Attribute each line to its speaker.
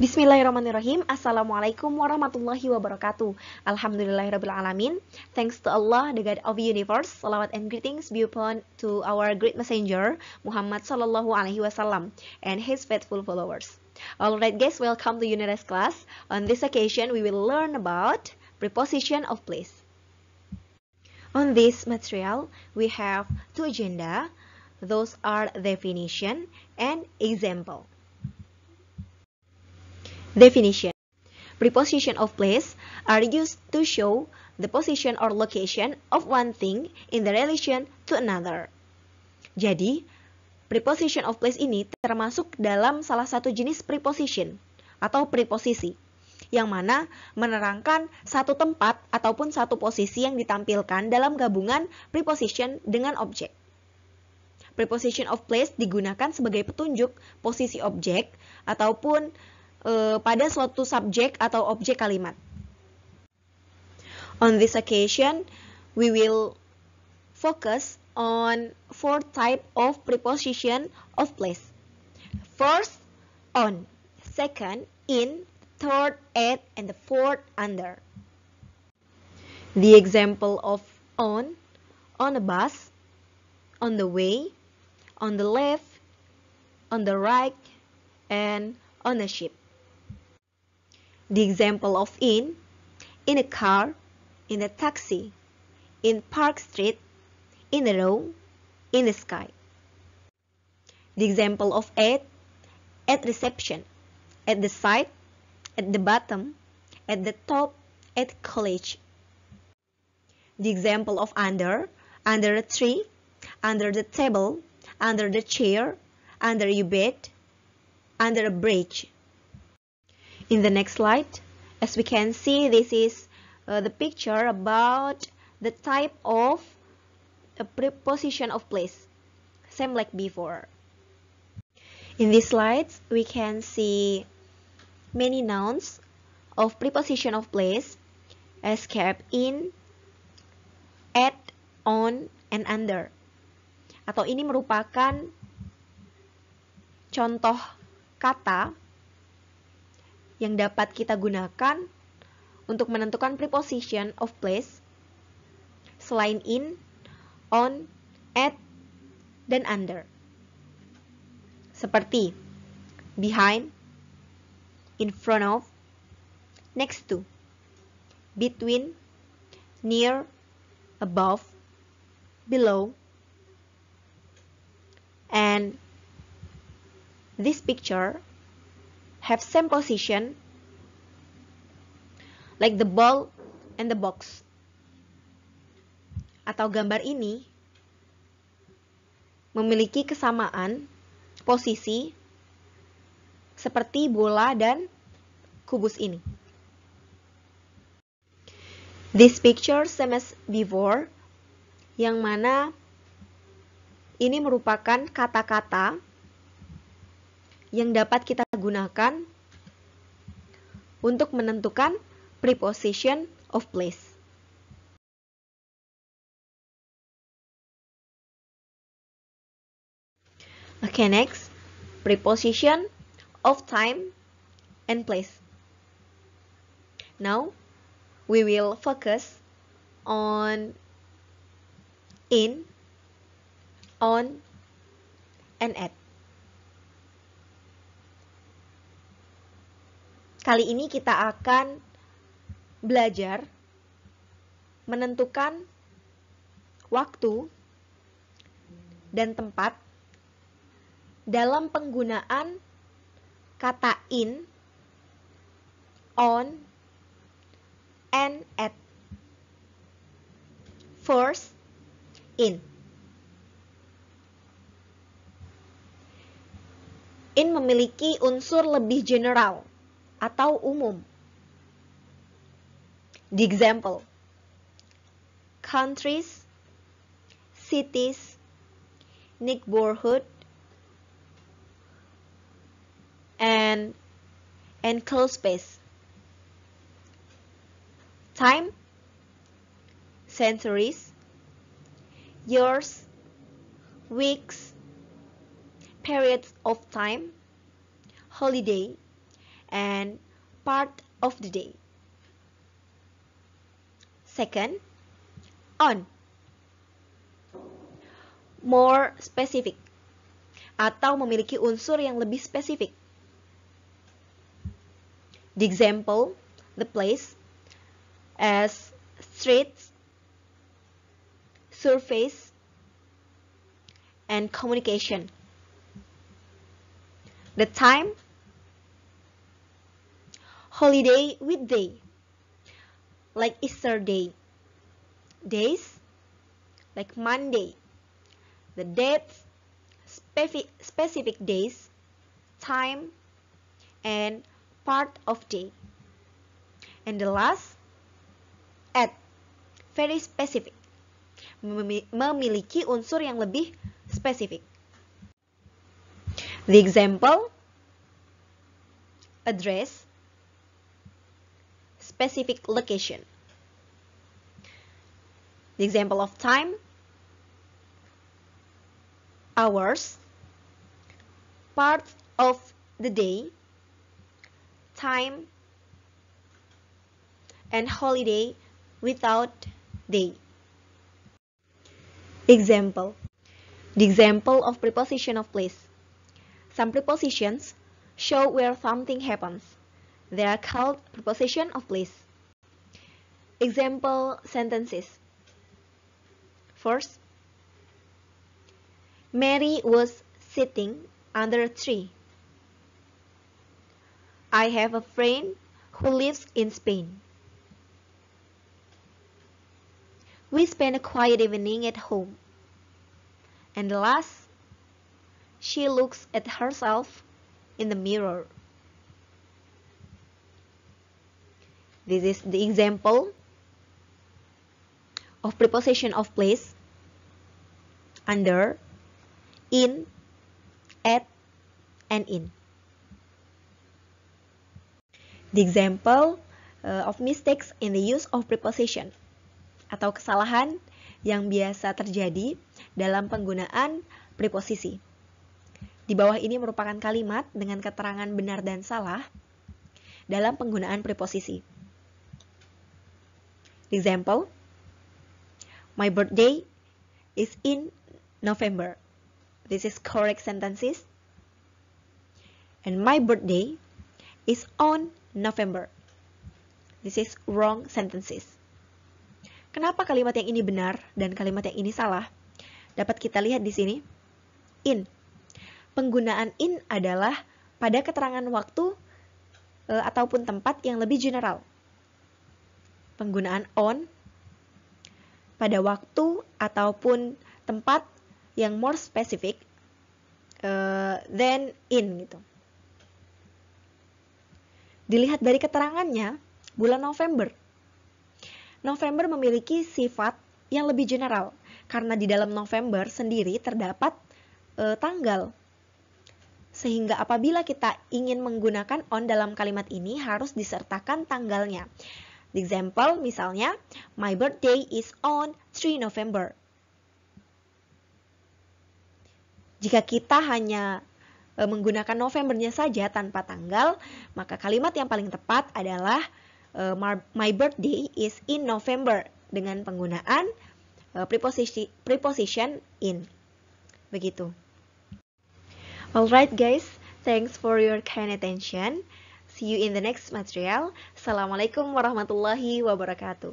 Speaker 1: Bismillahirrahmanirrahim. Assalamualaikum warahmatullahi wabarakatuh. Alhamdulillahirrahmanirrahim. Thanks to Allah, the God of the universe. Salawat and greetings be upon to our great messenger, Muhammad Sallallahu Alaihi Wasallam, and his faithful followers. Alright guys, welcome to Unides class. On this occasion, we will learn about preposition of place. On this material, we have two agenda. Those are definition and example. Definition. Preposition of place are used to show the position or location of one thing in the relation to another. Jadi, preposition of place ini termasuk dalam salah satu jenis preposition atau preposisi, yang mana menerangkan satu tempat ataupun satu posisi yang ditampilkan dalam gabungan preposition dengan objek. Preposition of place digunakan sebagai petunjuk posisi objek ataupun pada suatu subjek atau objek kalimat. On this occasion, we will focus on 4 types of preposition of place. First, on. Second, in. Third, at. And the fourth, under. The example of on a bus, on the way, on the left, on the right, and on a ship. The example of in a car, in a taxi, in Park Street, in a row, in the sky. The example of at reception, at the side, at the bottom, at the top, at college. The example of under a tree, under the table, under the chair, under your bed, under a bridge. In the next slide, as we can see, this is the picture about the type of a preposition of place, same like before. In these slides, we can see many nouns of preposition of place as kept in, at, on, and under. Atau ini merupakan contoh kata yang dapat kita gunakan untuk menentukan preposition of place selain in, on, at, dan under. Seperti behind, in front of, next to, between, near, above, below, and this picture have same position like the ball and the box. Atau gambar ini memiliki kesamaan posisi seperti bola dan kubus ini. This picture same as before, yang mana ini merupakan kata-kata yang dapat kita gunakan untuk menentukan preposition of place. Okay, next, preposition of time and place. Now, we will focus on in, on, and at. Kali ini kita akan belajar menentukan waktu dan tempat dalam penggunaan kata in, on, and at. First, in. In memiliki unsur lebih general atau umum. The example, countries, cities, neighborhood, and enclosed space. Time, centuries, years, weeks, periods of time, holiday, and part of the day. Second, on. More specific, atau memiliki unsur yang lebih spesifik. The example, the place, as streets, surface, and communication. The time, holiday weekday, like Easter day. Days, like Monday. The dates, specific days, time, and part of day. And the last, at, very specific, memiliki unsur yang lebih spesifik. The example, address, specific location. The example of time, hours, part of the day, time, and holiday without day. Example. The example of preposition of place. Some prepositions show where something happens. They are called preposition of place. Example sentences. First, Mary was sitting under a tree. I have a friend who lives in Spain. We spent a quiet evening at home. And the last, she looks at herself in the mirror. This is the example of preposition of place under, in, at, and in. The example of mistakes in the use of preposition, atau kesalahan yang biasa terjadi dalam penggunaan preposisi. Di bawah ini merupakan kalimat dengan keterangan benar dan salah dalam penggunaan preposisi. Example, my birthday is in November. This is correct sentences. And my birthday is on November. This is wrong sentences. Kenapa kalimat yang ini benar dan kalimat yang ini salah? Dapat kita lihat di sini. In. Penggunaan in adalah pada keterangan waktu ataupun tempat yang lebih general. Penggunaan on pada waktu ataupun tempat yang more specific than in gitu. Dilihat dari keterangannya, bulan November. November memiliki sifat yang lebih general karena di dalam November sendiri terdapat tanggal. Sehingga apabila kita ingin menggunakan on dalam kalimat ini harus disertakan tanggalnya. The example misalnya, my birthday is on 3 November. Jika kita hanya menggunakan Novembernya saja tanpa tanggal, maka kalimat yang paling tepat adalah my birthday is in November dengan penggunaan preposition in. Begitu. Alright guys, thanks for your kind attention. See you in the next material. Assalamualaikum warahmatullahi wabarakatuh.